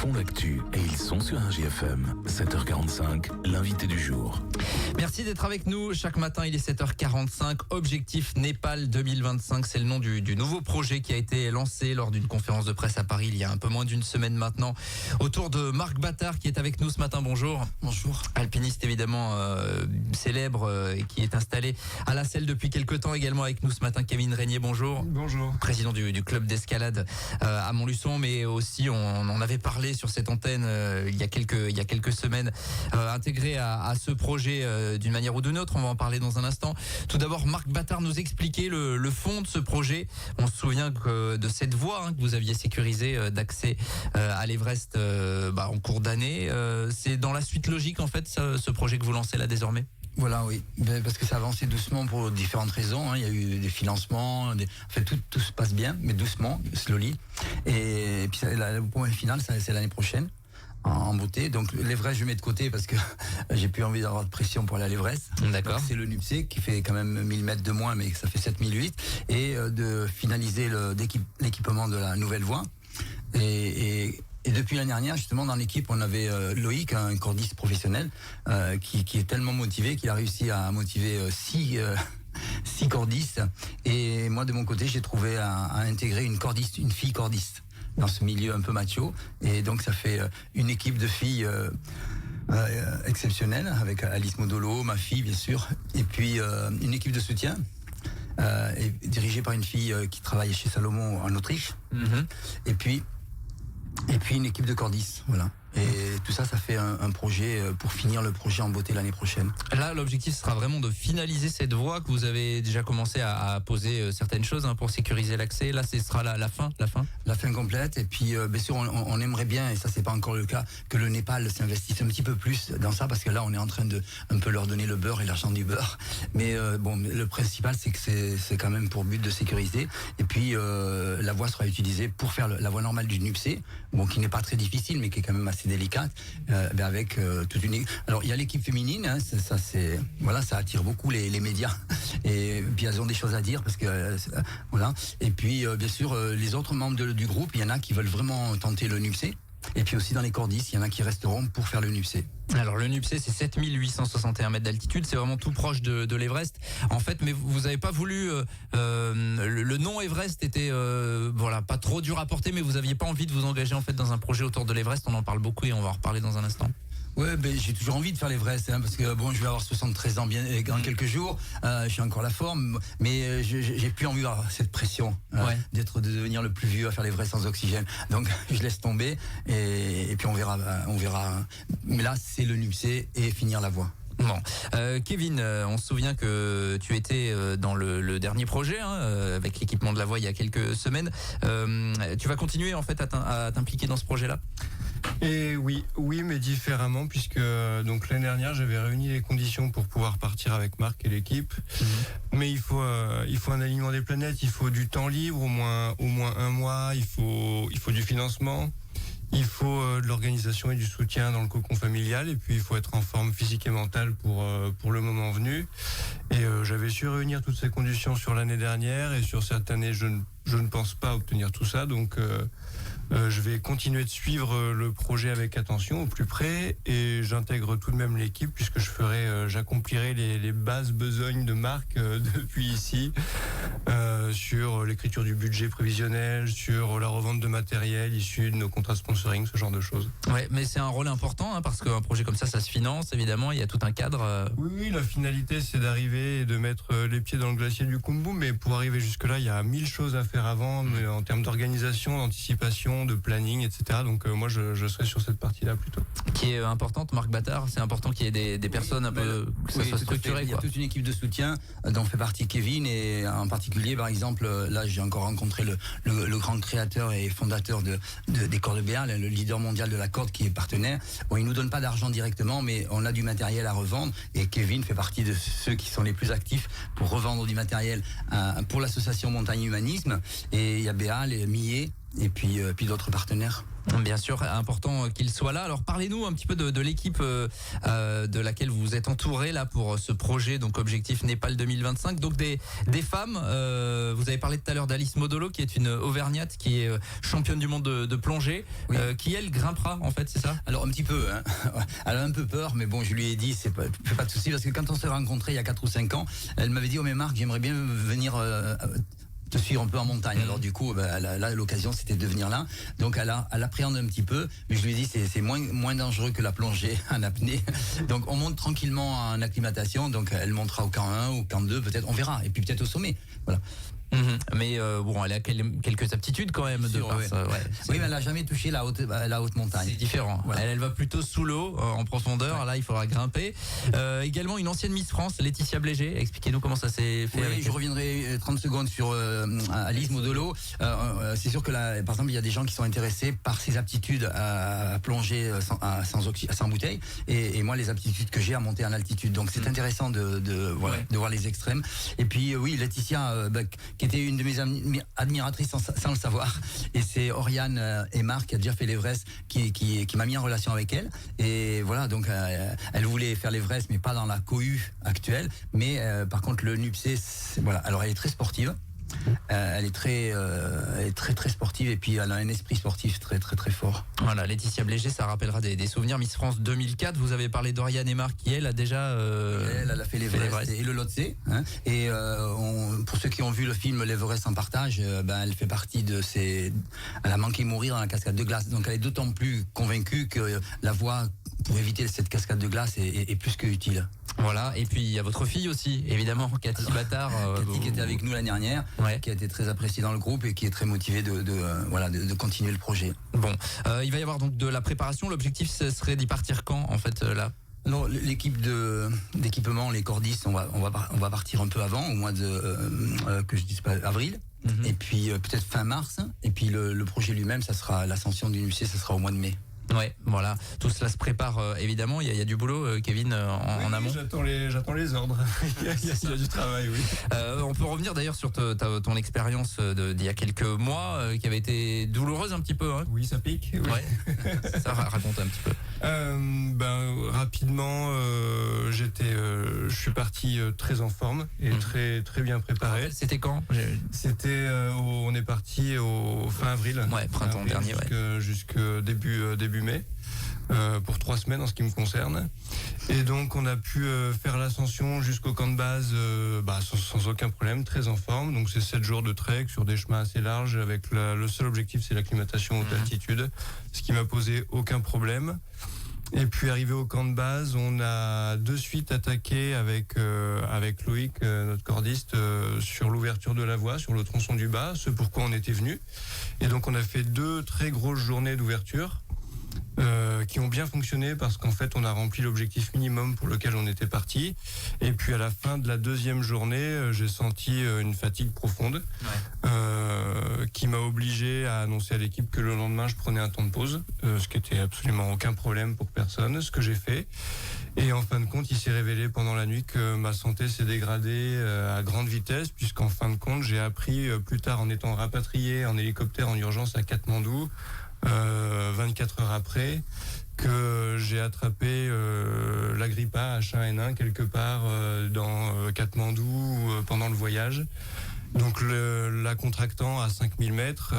font l'actu et ils sont sur RJFM. 7h45, l'invité du jour. Merci d'être avec nous. Chaque matin, il est 7h45. Objectif Népal 2025, c'est le nom du nouveau projet qui a été lancé lors d'une conférence de presse à Paris il y a un peu moins d'une semaine maintenant. Autour de Marc Battard qui est avec nous ce matin. Bonjour. Bonjour. Alpiniste évidemment célèbre et qui est installé à la selle depuis quelques temps. Également avec nous ce matin Kevin Régnier. Bonjour. Bonjour. Président du club d'escalade à Montluçon, mais aussi on en avait parlé sur cette antenne il y a quelques semaines, intégré à ce projet d'une manière ou d'une autre. On va en parler dans un instant. Tout d'abord, Marc Battard nous expliquait le fond de ce projet. On se souvient que de cette voie que vous aviez sécurisée d'accès à l'Everest en cours d'année. C'est dans la suite logique en fait ce projet que vous lancez là désormais. Voilà, oui. Parce que ça a avancé doucement pour différentes raisons. Il y a eu des financements, tout se passe bien, mais doucement, slowly. Et puis le point final, c'est l'année prochaine, en beauté. Donc l'Everest, je mets de côté parce que j'ai plus envie d'avoir de pression pour aller à l'Everest. D'accord. Donc, c'est le NUPC qui fait quand même 1000 mètres de moins, mais ça fait 7008. Et de finaliser l'équipement de la nouvelle voie. Et depuis l'année dernière, justement, dans l'équipe, on avait Loïc, un cordiste professionnel, qui est tellement motivé qu'il a réussi à motiver 6 cordistes. Et moi, de mon côté, j'ai trouvé à intégrer une fille cordiste dans ce milieu un peu macho. Et donc, ça fait une équipe de filles exceptionnelle, avec Alice Modolo, ma fille, bien sûr, et puis une équipe de soutien. Dirigée par une fille qui travaille chez Salomon en Autriche. Mm-hmm. Et puis une équipe de cordistes, voilà. Et tout ça fait un projet pour finir le projet en beauté l'année prochaine. Là, l'objectif sera vraiment de finaliser cette voie que vous avez déjà commencé à poser certaines choses pour sécuriser l'accès. Là, ce sera la fin. La fin complète. Et puis, bien sûr, on aimerait bien, et ça c'est pas encore le cas, que le Népal s'investisse un petit peu plus dans ça, parce que là, on est en train de un peu leur donner le beurre et l'argent du beurre. Mais le principal, c'est que c'est quand même pour but de sécuriser. Et puis, la voie sera utilisée pour faire la voie normale du NUPC, qui n'est pas très difficile, mais qui est quand même assez délicate, avec toute une. Alors il y a l'équipe féminine, ça attire beaucoup les médias, et puis elles ont des choses à dire parce que voilà. Et puis bien sûr les autres membres du groupe, il y en a qui veulent vraiment tenter le NUPC. Et puis aussi dans les cordistes, il y en a qui resteront pour faire le NUPC. Alors le NUPC, c'est 7861 mètres d'altitude, c'est vraiment tout proche de l'Everest. En fait, mais vous n'avez pas voulu le nom Everest était pas trop dur à porter, mais vous n'aviez pas envie de vous engager en fait dans un projet autour de l'Everest. On en parle beaucoup et on va en reparler dans un instant. Ouais, j'ai toujours envie de faire l'Everest, parce que je vais avoir 73 ans dans quelques jours. J'ai encore la forme, mais j'ai plus envie d'avoir cette pression de devenir le plus vieux à faire l'Everest sans oxygène. Donc je laisse tomber et puis on verra. Mais là, c'est le NUPC et finir la voie. Bon, Kevin, on se souvient que tu étais dans le dernier projet avec l'équipement de la voie il y a quelques semaines. Tu vas continuer en fait à t'impliquer dans ce projet-là ? Et oui, mais différemment, puisque donc l'année dernière j'avais réuni les conditions pour pouvoir partir avec Marc et l'équipe. Mais il faut un alignement des planètes, il faut du temps libre, au moins un mois, il faut du financement. Il faut de l'organisation et du soutien dans le cocon familial, et puis il faut être en forme physique et mentale pour le moment venu. Et j'avais su réunir toutes ces conditions sur l'année dernière, et sur cette année je ne pense pas obtenir tout ça, donc je vais continuer de suivre le projet avec attention, au plus près, et j'intègre tout de même l'équipe, puisque j'accomplirai les bases besognes de Marc depuis ici, sur l'écriture du budget prévisionnel, sur la revente de matériel issu de nos contrats sponsoring, ce genre de choses. Ouais, mais c'est un rôle important, parce qu'un projet comme ça se finance, évidemment, il y a tout un cadre. Oui, la finalité, c'est d'arriver et de mettre les pieds dans le glacier du Khumbu, mais pour arriver jusque-là, il y a 1000 choses à faire avant, en termes d'organisation, d'anticipation, de planning, etc. Donc moi, je serai sur cette partie-là plutôt. Qui est importante, Marc Battard, c'est important qu'il y ait des personnes un peu, que ça soit structuré. Il y a toute une équipe de soutien dont fait partie Kevin, et en particulier, par exemple, là, j'ai encore rencontré le grand créateur et fondateur des cordes Béal, le leader mondial de la corde qui est partenaire. Bon, il nous donne pas d'argent directement, mais on a du matériel à revendre, et Kevin fait partie de ceux qui sont les plus actifs pour revendre du matériel pour l'association Montagne Humanisme. Et il y a Béal et Millet et puis d'autres partenaires. Bien sûr, important qu'il soit là. Alors parlez-nous un petit peu de l'équipe de laquelle vous êtes entouré là pour ce projet, donc objectif Népal 2025. Donc des femmes, vous avez parlé tout à l'heure d'Alice Modolo qui est une auvergnate qui est championne du monde de plongée, oui. Qui elle grimpera en fait, c'est ça? Alors un petit peu, hein. Elle a un peu peur, mais bon, je lui ai dit, fais pas de souci, parce que quand on s'est rencontrés il y a 4 ou 5 ans, elle m'avait dit, oh mais Marc, j'aimerais bien venir te suivre un peu en montagne. Alors du coup, là, l'occasion c'était de venir là. Donc elle appréhende un petit peu, mais je lui ai dit c'est moins dangereux que la plongée en apnée. Donc on monte tranquillement en acclimatation. Donc elle montera au camp 1, au camp 2, peut-être, on verra. Et puis peut-être au sommet. Voilà. Mais bon, elle a quelques aptitudes quand même de par ça. Ouais, oui, mais elle n'a jamais touché la haute montagne. C'est différent. Voilà. Elle va plutôt sous l'eau, en profondeur. Ouais. Là, il faudra grimper. Également, une ancienne Miss France, Laetitia Blégé. Expliquez-nous comment ça s'est fait. Oui, je reviendrai 30 secondes sur Alice Modolo. C'est sûr que là, par exemple, il y a des gens qui sont intéressés par ses aptitudes à plonger sans bouteille, et moi, les aptitudes que j'ai à monter en altitude. Donc, c'est intéressant de voir les extrêmes. Et puis, oui, Laetitia, qui était une de mes admiratrices sans le savoir, et c'est Oriane et Marc qui a déjà fait l'Everest qui m'a mis en relation avec elle, et voilà, donc elle voulait faire l'Everest mais pas dans la cohue actuelle, mais par contre le NUPC, voilà, alors elle est très sportive. Elle est très sportive, et puis elle a un esprit sportif très fort. Voilà, Laetitia Blégé, ça rappellera des souvenirs. Miss France 2004, vous avez parlé d'Oriane et Marc qui elle a déjà elle a fait l'Everest et le Lhotse, hein. Et pour ceux qui ont vu le film L'Everest en partage, elle fait partie elle a manqué mourir dans la cascade de glace, donc elle est d'autant plus convaincue que la voie pour éviter cette cascade de glace est plus que utile. Voilà, et puis il y a votre fille aussi, évidemment, Cathy Battard. Cathy qui était avec nous l'année dernière, qui a été très appréciée dans le groupe et qui est très motivée de continuer le projet. Bon, il va y avoir donc de la préparation. L'objectif, ce serait d'y partir quand, en fait, là? Non, l'équipe d'équipement, les cordistes, on va partir un peu avant, au mois de que je dise pas avril. Et puis peut-être fin mars. Et puis le projet lui-même, ça sera l'ascension du NUPC, ça sera au mois de mai. Ouais, voilà, tout cela se prépare évidemment. Il y a du boulot, Kevin, en amont. J'attends les ordres. il y a du travail, oui. On peut revenir d'ailleurs sur ton expérience d'il y a quelques mois, qui avait été douloureuse un petit peu. Hein. Oui, ça pique. Oui. Ouais. Ça raconte un petit peu. Rapidement, je suis parti très en forme et très bien préparé. C'était quand? C'était, on est parti au fin avril. Ouais, printemps dernier. Jusque début mai. Pour 3 semaines en ce qui me concerne, et donc on a pu faire l'ascension jusqu'au camp de base sans aucun problème, très en forme. Donc c'est 7 jours de trek sur des chemins assez larges, avec le seul objectif c'est l'acclimatation haute altitude, ce qui m'a posé aucun problème. Et puis arrivé au camp de base, on a de suite attaqué avec Loïc, notre cordiste, sur l'ouverture de la voie, sur le tronçon du bas, ce pourquoi on était venu. Et donc on a fait 2 très grosses journées d'ouverture qui ont bien fonctionné, parce qu'en fait on a rempli l'objectif minimum pour lequel on était parti. Et puis à la fin de la 2e journée, j'ai senti une fatigue profonde, qui m'a obligé à annoncer à l'équipe que le lendemain je prenais un temps de pause, ce qui était absolument aucun problème pour personne, ce que j'ai fait. Et en fin de compte, il s'est révélé pendant la nuit que ma santé s'est dégradée à grande vitesse, puisqu'en fin de compte, j'ai appris plus tard, en étant rapatrié en hélicoptère en urgence à Katmandou, 24 heures après, que j'ai attrapé la grippe H1N1 quelque part dans Katmandou pendant le voyage. Donc la contractant à 5000 mètres,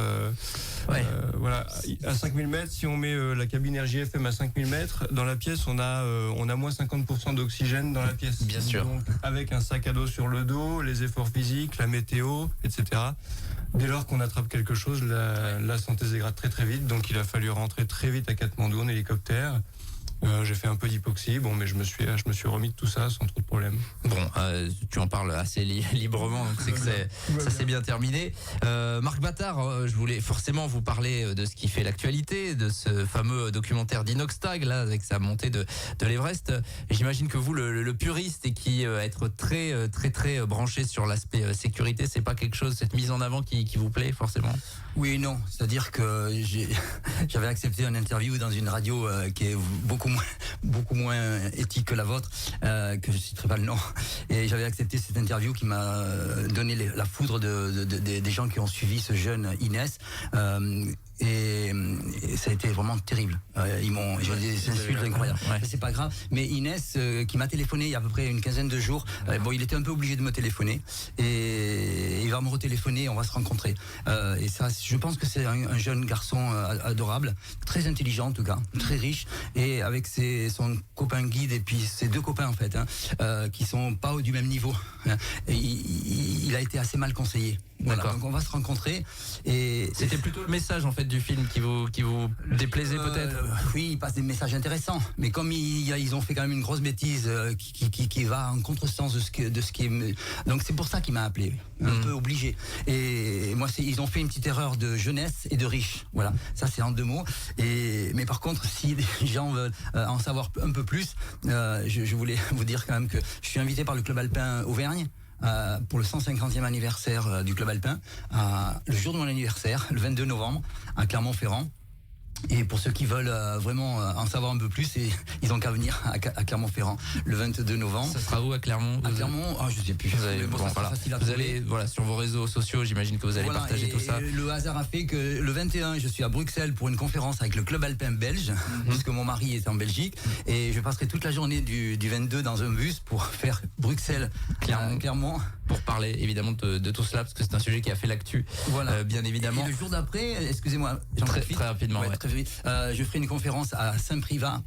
voilà, à 5000 mètres, si on met la cabine RJFM à 5000 mètres, dans la pièce on a moins 50% d'oxygène dans la pièce. Bien sûr. Donc avec un sac à dos sur le dos, les efforts physiques, la météo, etc. Dès lors qu'on attrape quelque chose, la santé se dégrade très vite, donc il a fallu rentrer très vite à Katmandou en hélicoptère. J'ai fait un peu d'hypoxie, mais je me suis remis de tout ça sans trop de problèmes. Bon, tu en parles assez librement, donc c'est que ça s'est bien terminé. Marc Battard, je voulais forcément vous parler de ce qui fait l'actualité, de ce fameux documentaire d'Inoxtag, là, avec sa montée de l'Everest. J'imagine que vous, le puriste, et qui être très branché sur l'aspect sécurité, c'est pas quelque chose, cette mise en avant qui vous plaît forcément? Oui et non, c'est-à-dire que j'avais accepté une interview dans une radio qui est beaucoup beaucoup moins éthique que la vôtre, que je citerai pas le nom. Et j'avais accepté cette interview qui m'a donné la foudre des gens qui ont suivi ce jeune Inès. Et ça a été vraiment terrible. J'ai des insultes incroyables. Ouais. C'est pas grave. Mais Inès, qui m'a téléphoné il y a à peu près une quinzaine de jours, il était un peu obligé de me téléphoner. Et il va me retéléphoner et on va se rencontrer. Et ça, je pense que c'est un jeune garçon adorable, très intelligent en tout cas, très riche. Et avec son copain guide et puis ses deux copains en fait, qui sont pas du même niveau. Et il a été assez mal conseillé. Voilà, donc on va se rencontrer. Et c'était plutôt le message en fait du film qui vous déplaisait peut-être. Oui, il passe des messages intéressants, mais comme ils ont fait quand même une grosse bêtise qui va en contresens de ce qui est. Donc c'est pour ça qu'il m'a appelé, un peu obligé. Et moi, ils ont fait une petite erreur de jeunesse et de riche. Voilà, ça c'est en 2 mots. Mais par contre, si les gens veulent en savoir un peu plus, je voulais vous dire quand même que je suis invité par le club alpin Auvergne. Pour le 150e anniversaire du club alpin, le jour de mon anniversaire, le 22 novembre, à Clermont-Ferrand. Et pour ceux qui veulent vraiment en savoir un peu plus, ils ont qu'à venir à Clermont-Ferrand le 22 novembre. Ça sera où à Clermont? À Clermont, je sais plus. Vous allez sur vos réseaux sociaux, j'imagine que vous allez partager tout ça. Le hasard a fait que le 21, je suis à Bruxelles pour une conférence avec le club alpin belge, puisque mon mari est en Belgique, et je passerai toute la journée du 22 dans un bus pour faire Bruxelles-Clermont. Pour parler évidemment de tout cela, parce que c'est un sujet qui a fait l'actu, bien évidemment. Et le jour d'après, excusez-moi, très rapidement. Je ferai une conférence à Saint-Privat,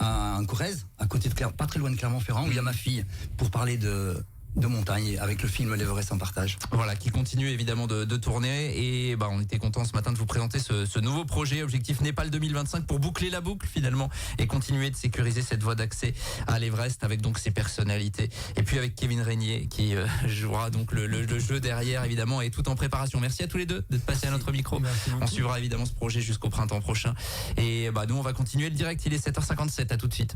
en Corrèze, à côté de pas très loin de Clermont-Ferrand, où il y a ma fille, pour parler de montagne avec le film L'Everest en partage. Voilà, qui continue évidemment de tourner, et on était content ce matin de vous présenter ce nouveau projet Objectif Népal 2025 pour boucler la boucle finalement et continuer de sécuriser cette voie d'accès à l'Everest avec donc ses personnalités, et puis avec Kevin Régnier qui jouera donc le jeu derrière évidemment, et tout en préparation. Merci à tous les deux d'être passés à notre micro. On suivra évidemment ce projet jusqu'au printemps prochain, et nous on va continuer le direct. Il est 7h57, à tout de suite.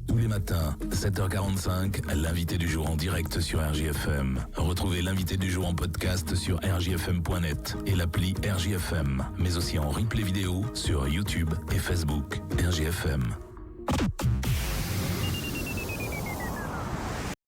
Tous les matins, 7h45, l'invité du jour en direct sur RJFM. Retrouvez l'invité du jour en podcast sur rjfm.net et l'appli RJFM, mais aussi en replay vidéo sur YouTube et Facebook. RJFM.